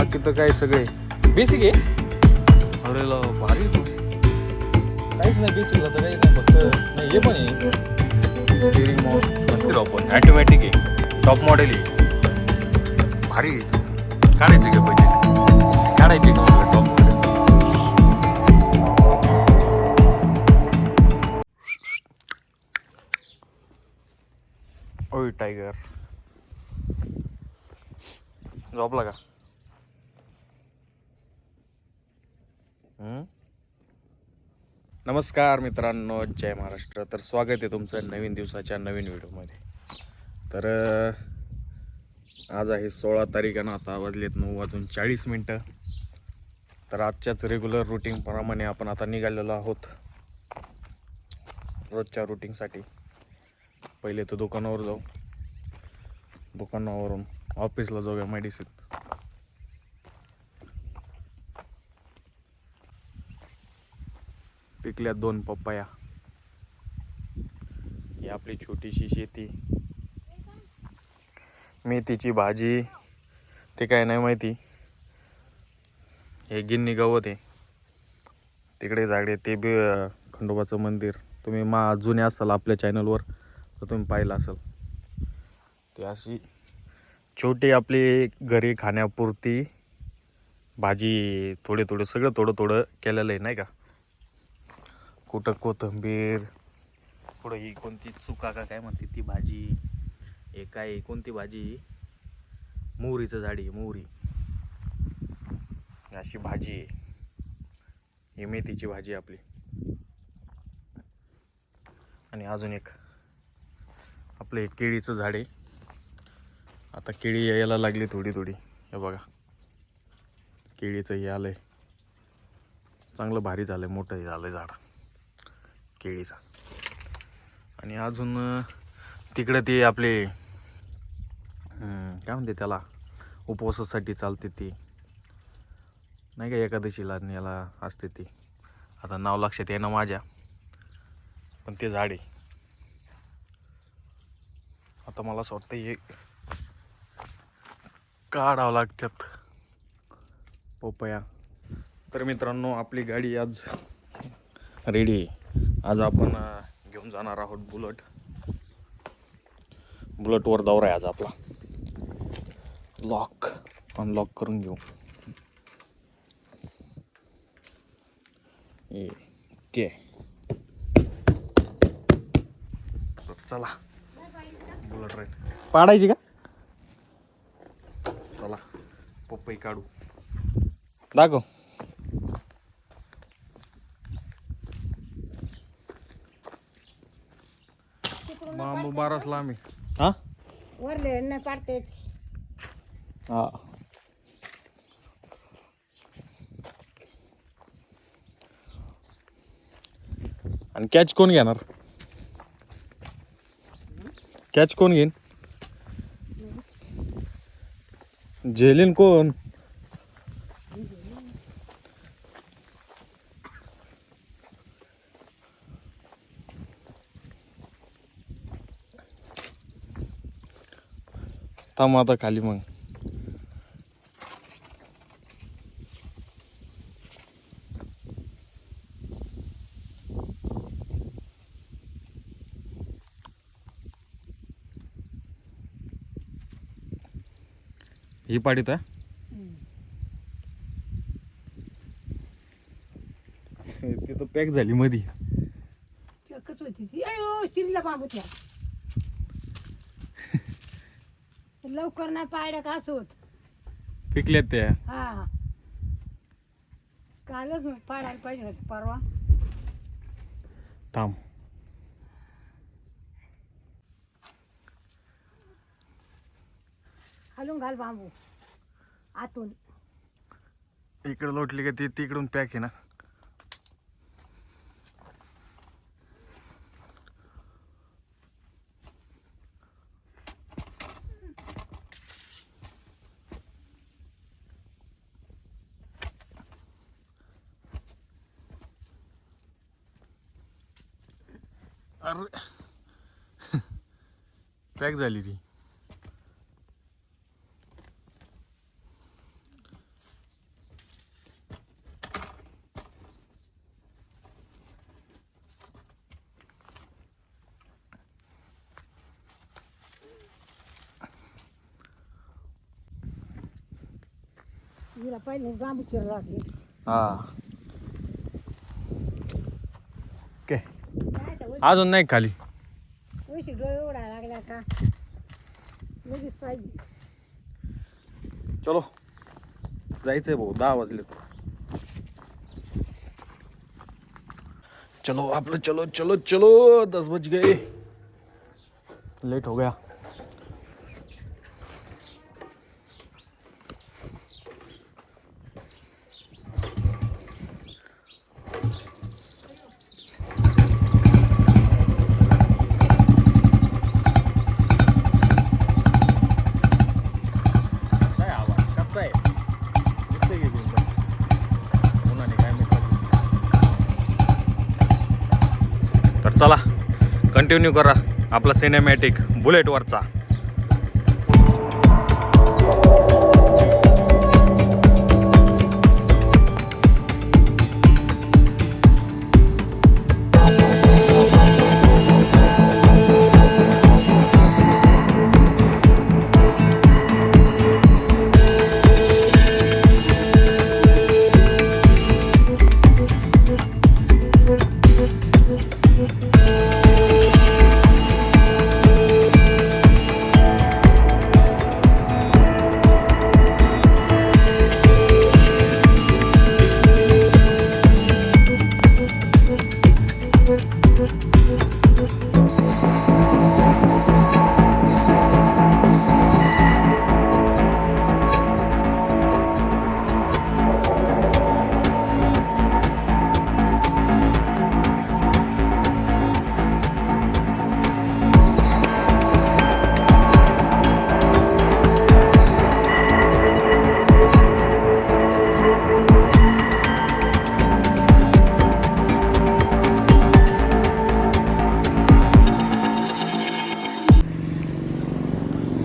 बाकी तर काय सगळे बेसिक आहे. अरे ला भारी तू काहीच नाही बेसिकला तर काही नाही फक्त नाही हे पण आहे स्टिअरिंग मॉडेल आपण ॲटोमॅटिक आहे टॉप मॉडेल आहे भारी काढायचे का पाहिजे काढायचे का मला टॉप मॉडेल. ओय टायगर झोपला का? नमस्कार मित्रांनो, जय महाराष्ट्र. तर स्वागत आहे तुमचं नवीन दिवसाच्या नवीन व्हिडिओमध्ये. तर आज आहे 16 तारीख आणि आता वाजलेत 9:40. तर आजच्याच रेग्युलर रुटीनप्रमाणे आपण आता निघालेलो आहोत रोजच्या रुटीनसाठी. पहिले तर दुकानावर जाऊ, दुकानावरून ऑफिसला जाऊया मेडिसिन. पिकल्यात 2 पप्पाया. ही आपली छोटीशी शेती, मेथीची भाजी ते काय नाही माहिती. हे गिन्नी गवत आहे तिकडे झाडे ते बी खंडोबाचं मंदिर. तुम्ही जुने असाल आपल्या चॅनलवर तर तुम्ही पाहिलं असाल. ते अशी छोटी आपली घरी खाण्यापुरती भाजी थोडे सगळं थोडं केलेलं आहे नाही का. कुठं कोथिंबीर, पुढं ही कोणती चुका का काय म्हणते ती भाजी, हे काय कोणती भाजी, मोहरीचं झाड आहे मोहरी, अशी भाजी आहे. ही मेथीची भाजी आपली. आणि अजून एक आपलं एक केळीचं झाड आहे. आता केळी यायला लागली थोडी. हे बघा केळीचं हे आलंय, चांगलं भारी झालंय, मोठं झालंय झाड केळीचं. आणि अजून तिकडे ते आपले काय म्हणते त्याला उपवासासाठी चालते ती नाही का, एकादशीला याला असते ती, आता नाव लक्षात येणं माझ्या, पण ते झाड आहे. आता मला असं वाटतं हे काढावं लागतात पपया. तर मित्रांनो आपली गाडी आज रेडी आहे. आज आपण घेऊन जाणार आहोत बुलेटवर दौरा आहे आज आपला. लॉक अनलॉक करून घेऊ. ओके चला बुलेट राईड पाडायची का? चला पपई काढू, दाखव. बांबू बारस लांबी हा वरले नाही पाडते. हा आणि कॅच कोण घेणार? कॅच कोण घेईन? झेलीन कोण? थांब आता खाली मग. ही पाडीत आहे ती तर पॅक झाली मधी. कच होती ती. अयो चिरीला बांबू त्या लवकर नाही पाड्या का असं होत. पिकल्यात त्या. हा कालच मग पाडायला पाहिजे होतं परवा. थांब हलून घाल बांबू आतून. इकडे लोटली का ती तिकडून पॅक आहे ना. अरे पॅक झाली ती. हिला पहिले बांबू चिरला होती हा ओके अजून नाही खाली. उशी डोळे उडायला लागल्या का लगेच पाहिजे. चलो जायचंय भाऊ 10 वाजले. चलो आपलं चलो चलो चलो 10 बज गए. लेट हो गया. कसा आहे आवाज कसा आहे दिसतंय की तुमचं उन्हाने काय माहिती. तर चला कंटिन्यू करा आपला सिनेमॅटिक बुलेटवरचा.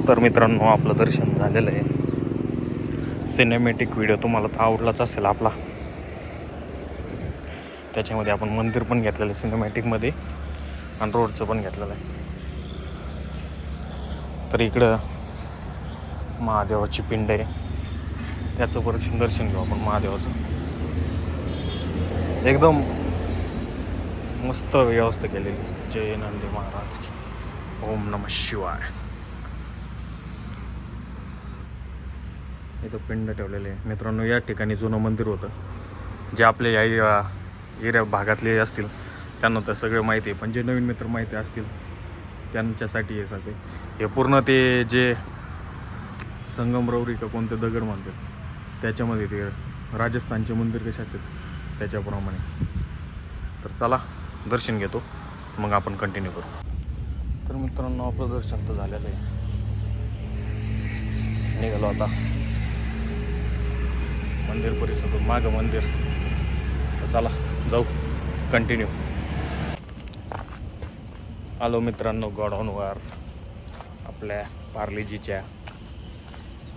तर मित्रांनो आपलं दर्शन झालेलं आहे. सिनेमॅटिक व्हिडिओ तुम्हाला तर आवडलाच असेल आपला. त्याच्यामध्ये आपण मंदिर पण घेतलेलं आहे सिनेमॅटिकमध्ये आणि रोडचं पण घेतलेलं आहे. तर इकडं महादेवाची पिंड आहे त्याचं परत दर्शन घेऊ आपण महादेवाचं. एकदम मस्त व्यवस्था केलेली. जय नंदी महाराज की. ओम नमः शिवाय. इथं पिंड ठेवलेले आहे मित्रांनो. या ठिकाणी जुनं मंदिर होतं. जे आपले या एरिया भागातले असतील त्यांना तर सगळे माहिती आहे, पण जे नवीन मित्र माहिती असतील त्यांच्यासाठी हे सगळे. हे पूर्ण ते जे संगमरवरी का कोणते दगड म्हणतात त्याच्यामध्ये ते राजस्थानचे मंदिर कसे असतात त्याच्याप्रमाणे. तर चला दर्शन घेतो मग आपण कंटिन्यू करू. तर मित्रांनो आपलं दर्शन तर झालेलं आहे. निघालो आता मंदिर परिसरातून मागं मंदिर. तर चला जाऊ कंटिन्यू. आलो मित्रांनो गोडाऊनवर आपल्या पार्लेजीच्या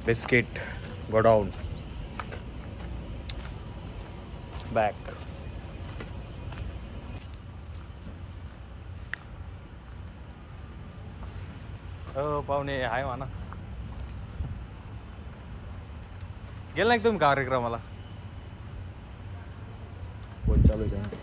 बिस्किट गोडाऊन बॅक. हो पाहुणे हाय म्हणा. गेला नाही तुम्ही कार्यक्रमाला? फोन चालू आहे.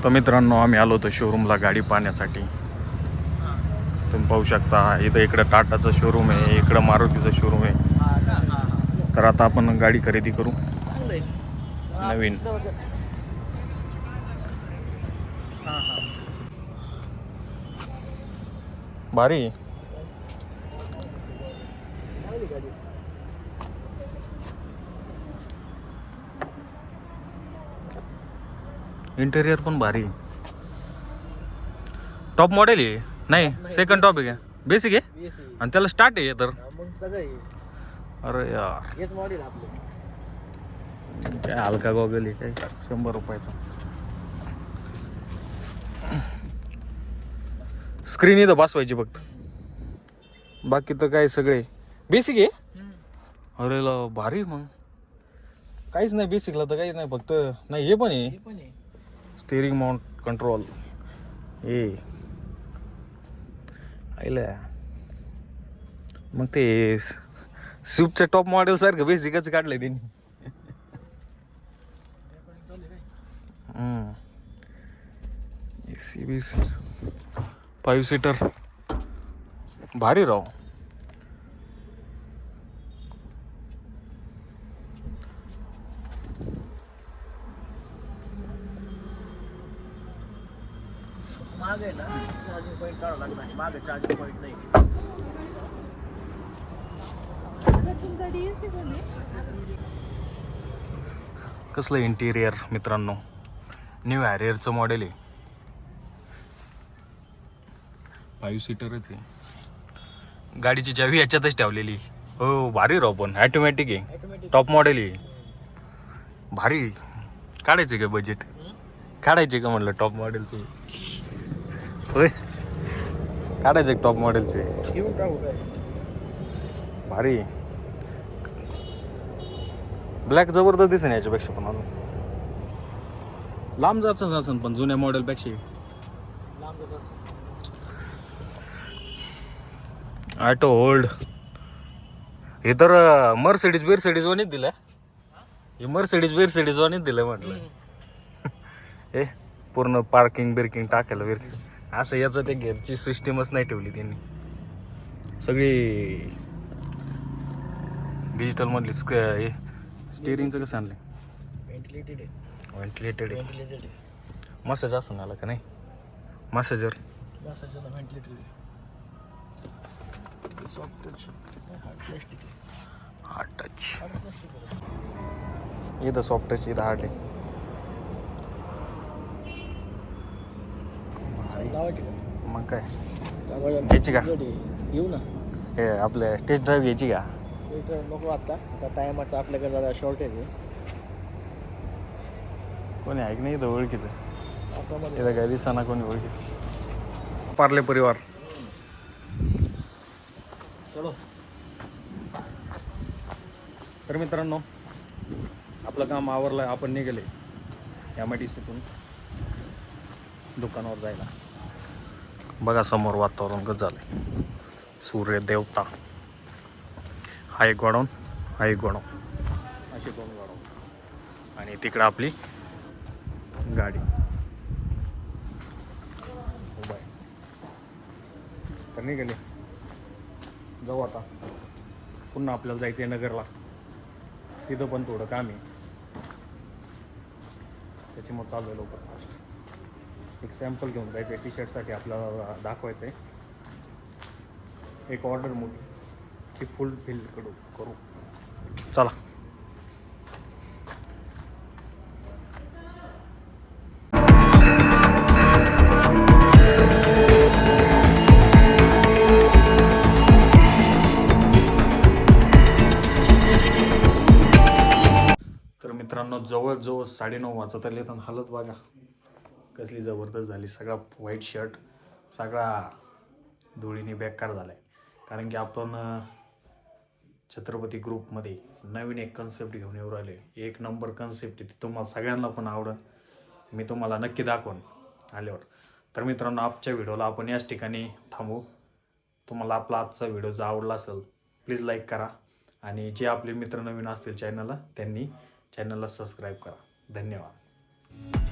तर मित्रांनो आम्ही आलो होतो शोरूमला गाडी पाहण्यासाठी. तुम्ही पाहू शकता इथं इकडं टाटाचं शोरूम आहे, इकडं मारुतीचं शोरूम आहे. तर आता आपण गाडी खरेदी करू नवीन. भारी इंटेरियर पण भारी. टॉप मॉडेल आहे नाही सेकंड टॉप आहे का? बेसिक आहे आणि त्याला स्टार्ट आहे तर. अरे यार काय हलका गॉगल आहे काय 100 रुपयाचा. स्क्रीन इथं बसवायची फक्त, बाकी तर काय सगळे बेसिक आहे. अरे ला भारी. मग काहीच नाही बेसिकला तर काहीच नाही, फक्त नाही हे पण आहे स्टेअरिंग माउंट कंट्रोल ए आईला मग ते स्विफ्टच्या टॉप मॉडेल सारखं बेसिकच काढलंय त्यांनी. AC BC 5 सीटर भारी राव. मागे ना चार्जिंग पॉईंट काढावं लागणार. मागे चार्जिंग पॉईंट नाही. सर तुमचा DSC कोण आहे? कसलं इंटिरियर मित्रांनो, न्यू हॅरियरचं मॉडेल आहे. 5 सीटरच आहे. गाडीची चावी याच्यातच ठेवलेली. हो भारी राव, पण ॲटोमॅटिक आहे, टॉप मॉडेल आहे, भारी. काढायचे का बजेट? काढायचे का म्हटलं टॉप मॉडेलचे? होय काढायचे टॉप मॉडेलचे. घेऊन टाकू काय? भारी. ब्लॅक जबरदस्त दिसेल याच्यापेक्षा, पण अजून लांब जायचंच असेल पण जुन्या मॉडेलपेक्षा. लांब कसं ऑटो होल्ड हे तर मर्सिडीज वानीच दिलं. हे मर्सिडीज वानीच दिलं म्हटलं. हे पूर्ण पार्किंग बिर्किंग टाकायला बिर्किंग असं याचं ते गेअरची सिस्टीमच नाही ठेवली त्यांनी. सगळी डिजिटल मधली हे स्टेअरिंगचं कसं आणलं? व्हेंटिलेटेड आहे. व्हेंटिलेटेड आहे. व्हेंटिलेटेड आहे. मसाज असं आलं का नाही? मसाजर मसाजला व्हेंटिलेटेड आहे. सॉफ्ट टच हार्ड प्लास्टिक आहे. Hard touch. हार्ड प्लास्टिक आहे. इथं सॉफ्ट टच, इथं हार्ड आहे. लावायची का? मग काय लावायला घ्यायची का? येऊ ना. हे आपलं टेस्ट ड्राईव्ह घ्यायची का? लिटर नको आता टायमाचं आपल्याकडे जरा शॉर्टेज आहे. कोणी ऐक नाही इथं ओळखीचं. ऑटोमध्ये इथं काय दिसाना कोणी ओळखीचं. पार्ले परिवार. चलो. तर मित्रांनो आपलं काम आवरलं, आपण निघाले MIDCतून दुकानावर जायला. बघा समोर वातावरण कसं झालंय. सूर्य देवता, हा एक गोडाऊन, हा एक गोडाऊन, असे 2 गोडाऊन आणि तिकडं आपली गाडी उभा आहे. तर निघाले, जाऊ आता. पुन्हा आपल्याला जायचं आहे नगरला. तिथं पण थोडं काम आहे, त्याच्यामुळे चालू आहे लवकर. एक सॅम्पल घेऊन जायचं आहे, टी-शर्टसाठी आपल्याला दाखवायचं आहे. एक ऑर्डर मोठी, ती फुल फिल करू. चला. तर मित्रांनो जवळजवळ 9:30 वाजत आले, तर हालत बघा कसली जबरदस्त झाली. सगळा व्हाईट शर्ट सगळा धुळीने बेकार झाला आहे. कारण की आपण छत्रपती ग्रुपमध्ये नवीन एक कन्सेप्ट घेऊन येऊ राहिले. एक नंबर कन्सेप्ट आहे, ती तुम्हाला सगळ्यांना पण आवडेल. मी तुम्हाला नक्की दाखवून आल्यावर. तर मित्रांनो आजच्या व्हिडिओला आपण याच ठिकाणी थांबू. तुम्हाला आपला आजचा व्हिडिओ जर आवडला असेल प्लीज लाईक करा, आणि जे आपले मित्र नवीन असतील चॅनलला त्यांनी चॅनलला सबस्क्राईब करा. धन्यवाद.